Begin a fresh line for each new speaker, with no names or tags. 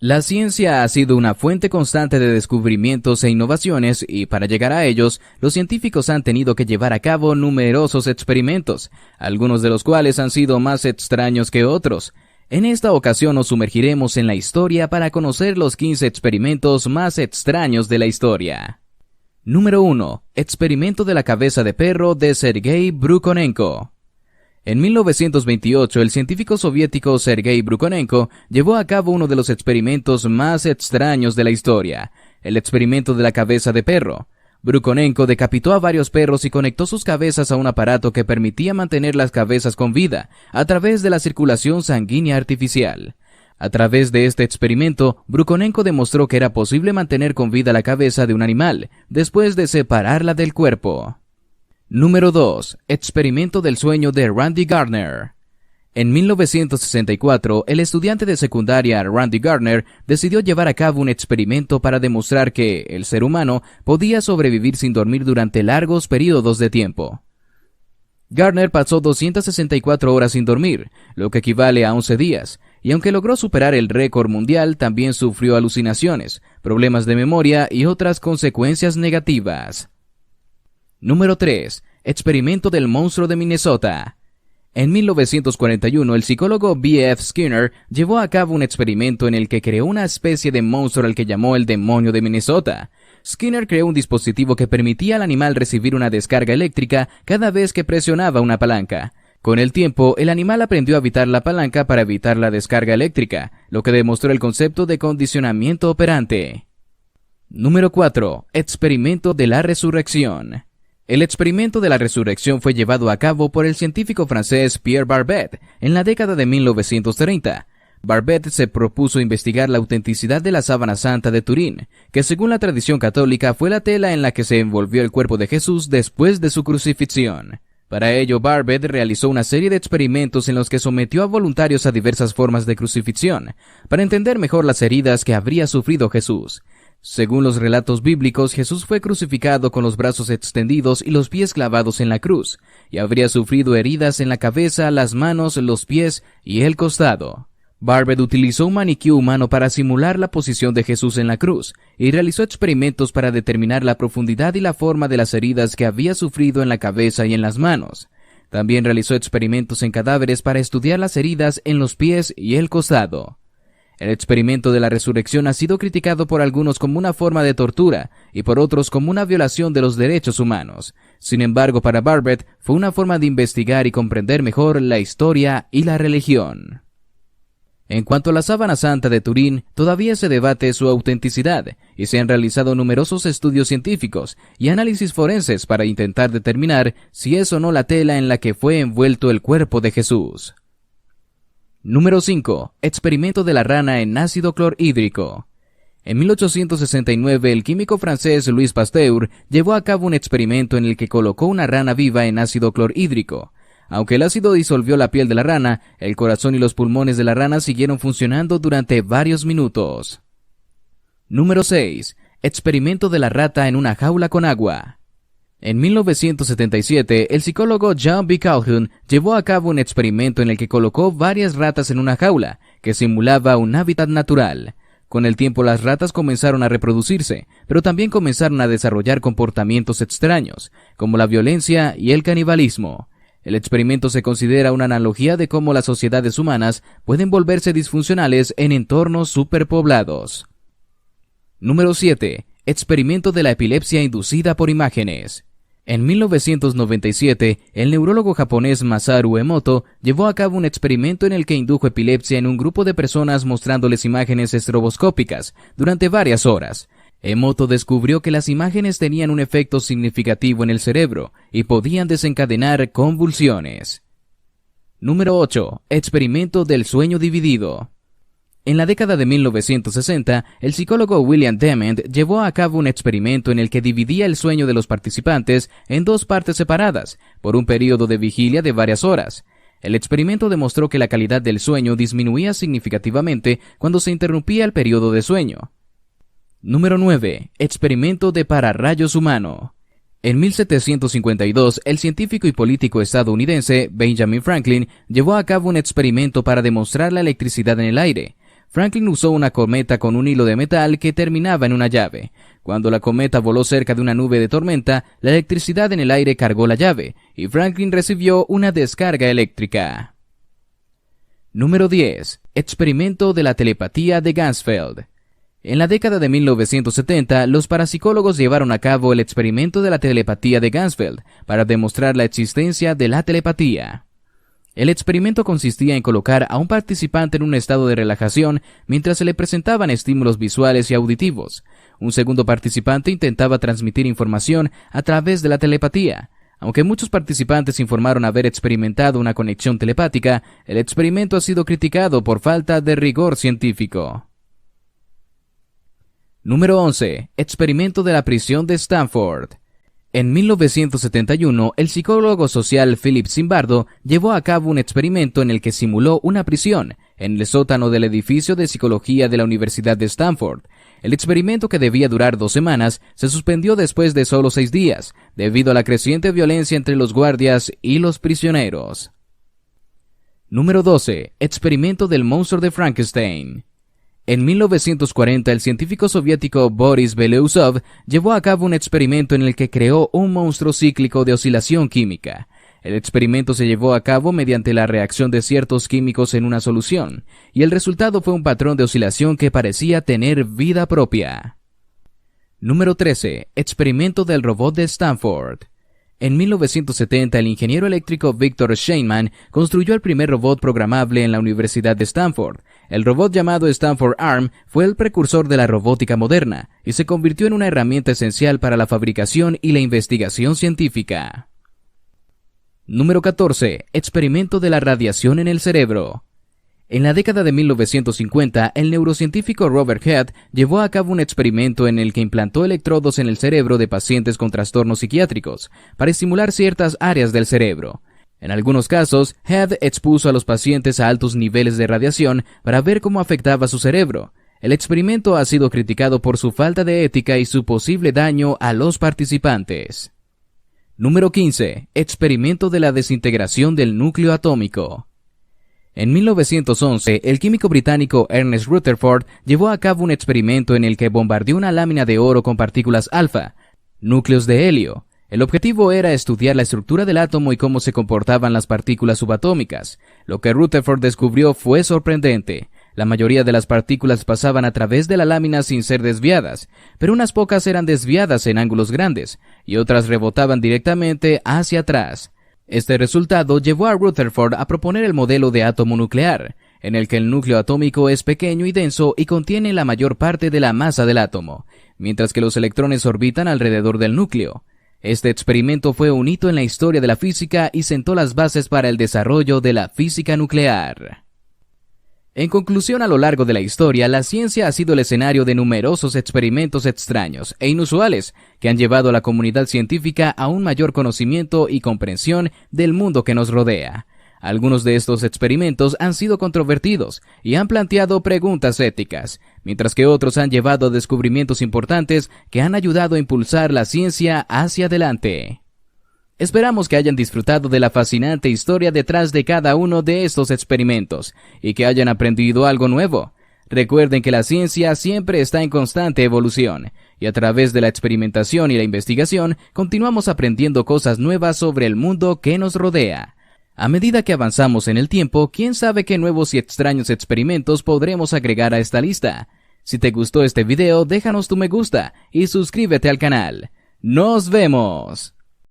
La ciencia ha sido una fuente constante de descubrimientos e innovaciones y para llegar a ellos, los científicos han tenido que llevar a cabo numerosos experimentos, algunos de los cuales han sido más extraños que otros. En esta ocasión nos sumergiremos en la historia para conocer los 15 experimentos más extraños de la historia. Número 1. Experimento de la cabeza de perro de Sergei Brukhonenko. En 1928, el científico soviético Sergei Brukhonenko llevó a cabo uno de los experimentos más extraños de la historia, el experimento de la cabeza de perro. Brukhonenko decapitó a varios perros y conectó sus cabezas a un aparato que permitía mantener las cabezas con vida a través de la circulación sanguínea artificial. A través de este experimento, Brukhonenko demostró que era posible mantener con vida la cabeza de un animal después de separarla del cuerpo. Número 2. Experimento del sueño de Randy Gardner. En 1964, el estudiante de secundaria Randy Gardner decidió llevar a cabo un experimento para demostrar que el ser humano podía sobrevivir sin dormir durante largos periodos de tiempo. Gardner pasó 264 horas sin dormir, lo que equivale a 11 días, y aunque logró superar el récord mundial, también sufrió alucinaciones, problemas de memoria y otras consecuencias negativas. Número 3. Experimento del monstruo de Minnesota. En 1941, el psicólogo B.F. Skinner llevó a cabo un experimento en el que creó una especie de monstruo al que llamó el demonio de Minnesota. Skinner creó un dispositivo que permitía al animal recibir una descarga eléctrica cada vez que presionaba una palanca. Con el tiempo, el animal aprendió a evitar la palanca para evitar la descarga eléctrica, lo que demostró el concepto de condicionamiento operante. Número 4. Experimento de la resurrección. El experimento de la resurrección fue llevado a cabo por el científico francés Pierre Barbet en la década de 1930. Barbet se propuso investigar la autenticidad de la sábana santa de Turín, que según la tradición católica fue la tela en la que se envolvió el cuerpo de Jesús después de su crucifixión. Para ello, Barbet realizó una serie de experimentos en los que sometió a voluntarios a diversas formas de crucifixión, para entender mejor las heridas que habría sufrido Jesús. Según los relatos bíblicos, Jesús fue crucificado con los brazos extendidos y los pies clavados en la cruz, y habría sufrido heridas en la cabeza, las manos, los pies y el costado. Barbet utilizó un maniquí humano para simular la posición de Jesús en la cruz, y realizó experimentos para determinar la profundidad y la forma de las heridas que había sufrido en la cabeza y en las manos. También realizó experimentos en cadáveres para estudiar las heridas en los pies y el costado. El experimento de la resurrección ha sido criticado por algunos como una forma de tortura y por otros como una violación de los derechos humanos. Sin embargo, para Barbet fue una forma de investigar y comprender mejor la historia y la religión. En cuanto a la sábana santa de Turín, todavía se debate su autenticidad y se han realizado numerosos estudios científicos y análisis forenses para intentar determinar si es o no la tela en la que fue envuelto el cuerpo de Jesús. Número 5. Experimento de la rana en ácido clorhídrico. En 1869, el químico francés Louis Pasteur llevó a cabo un experimento en el que colocó una rana viva en ácido clorhídrico. Aunque el ácido disolvió la piel de la rana, el corazón y los pulmones de la rana siguieron funcionando durante varios minutos. Número 6. Experimento de la rata en una jaula con agua. En 1977, el psicólogo John B. Calhoun llevó a cabo un experimento en el que colocó varias ratas en una jaula, que simulaba un hábitat natural. Con el tiempo las ratas comenzaron a reproducirse, pero también comenzaron a desarrollar comportamientos extraños, como la violencia y el canibalismo. El experimento se considera una analogía de cómo las sociedades humanas pueden volverse disfuncionales en entornos superpoblados. Número 7. Experimento de la epilepsia inducida por imágenes. En 1997, el neurólogo japonés Masaru Emoto llevó a cabo un experimento en el que indujo epilepsia en un grupo de personas mostrándoles imágenes estroboscópicas durante varias horas. Emoto descubrió que las imágenes tenían un efecto significativo en el cerebro y podían desencadenar convulsiones. Número 8. Experimento del sueño dividido. En la década de 1960, el psicólogo William Dement llevó a cabo un experimento en el que dividía el sueño de los participantes en dos partes separadas, por un periodo de vigilia de varias horas. El experimento demostró que la calidad del sueño disminuía significativamente cuando se interrumpía el periodo de sueño. Número 9. Experimento de pararrayos humano. En 1752, el científico y político estadounidense Benjamin Franklin llevó a cabo un experimento para demostrar la electricidad en el aire. Franklin usó una cometa con un hilo de metal que terminaba en una llave. Cuando la cometa voló cerca de una nube de tormenta, la electricidad en el aire cargó la llave, y Franklin recibió una descarga eléctrica. Número 10. Experimento de la telepatía de Ganzfeld. En la década de 1970, los parapsicólogos llevaron a cabo el experimento de la telepatía de Ganzfeld para demostrar la existencia de la telepatía. El experimento consistía en colocar a un participante en un estado de relajación mientras se le presentaban estímulos visuales y auditivos. Un segundo participante intentaba transmitir información a través de la telepatía. Aunque muchos participantes informaron haber experimentado una conexión telepática, el experimento ha sido criticado por falta de rigor científico. Número 11. Experimento de la prisión de Stanford. En 1971, el psicólogo social Philip Zimbardo llevó a cabo un experimento en el que simuló una prisión en el sótano del edificio de psicología de la Universidad de Stanford. El experimento, que debía durar 2 semanas, se suspendió después de solo 6 días, debido a la creciente violencia entre los guardias y los prisioneros. Número 12. Experimento del monstruo de Frankenstein. En 1940, el científico soviético Boris Belousov llevó a cabo un experimento en el que creó un monstruo cíclico de oscilación química. El experimento se llevó a cabo mediante la reacción de ciertos químicos en una solución, y el resultado fue un patrón de oscilación que parecía tener vida propia. Número 13. Experimento del robot de Stanford. En 1970, el ingeniero eléctrico Victor Sheinman construyó el primer robot programable en la Universidad de Stanford. El robot, llamado Stanford Arm, fue el precursor de la robótica moderna y se convirtió en una herramienta esencial para la fabricación y la investigación científica. Número 14. Experimento de la radiación en el cerebro. En la década de 1950, el neurocientífico Robert Head llevó a cabo un experimento en el que implantó electrodos en el cerebro de pacientes con trastornos psiquiátricos para estimular ciertas áreas del cerebro. En algunos casos, Head expuso a los pacientes a altos niveles de radiación para ver cómo afectaba su cerebro. El experimento ha sido criticado por su falta de ética y su posible daño a los participantes. Número 15. Experimento de la desintegración del núcleo atómico. En 1911, el químico británico Ernest Rutherford llevó a cabo un experimento en el que bombardeó una lámina de oro con partículas alfa, núcleos de helio. El objetivo era estudiar la estructura del átomo y cómo se comportaban las partículas subatómicas. Lo que Rutherford descubrió fue sorprendente. La mayoría de las partículas pasaban a través de la lámina sin ser desviadas, pero unas pocas eran desviadas en ángulos grandes, y otras rebotaban directamente hacia atrás. Este resultado llevó a Rutherford a proponer el modelo de átomo nuclear, en el que el núcleo atómico es pequeño y denso y contiene la mayor parte de la masa del átomo, mientras que los electrones orbitan alrededor del núcleo. Este experimento fue un hito en la historia de la física y sentó las bases para el desarrollo de la física nuclear. En conclusión, a lo largo de la historia, la ciencia ha sido el escenario de numerosos experimentos extraños e inusuales que han llevado a la comunidad científica a un mayor conocimiento y comprensión del mundo que nos rodea. Algunos de estos experimentos han sido controvertidos y han planteado preguntas éticas, mientras que otros han llevado a descubrimientos importantes que han ayudado a impulsar la ciencia hacia adelante. Esperamos que hayan disfrutado de la fascinante historia detrás de cada uno de estos experimentos y que hayan aprendido algo nuevo. Recuerden que la ciencia siempre está en constante evolución y a través de la experimentación y la investigación continuamos aprendiendo cosas nuevas sobre el mundo que nos rodea. A medida que avanzamos en el tiempo, quién sabe qué nuevos y extraños experimentos podremos agregar a esta lista. Si te gustó este video, déjanos tu me gusta y suscríbete al canal. ¡Nos vemos!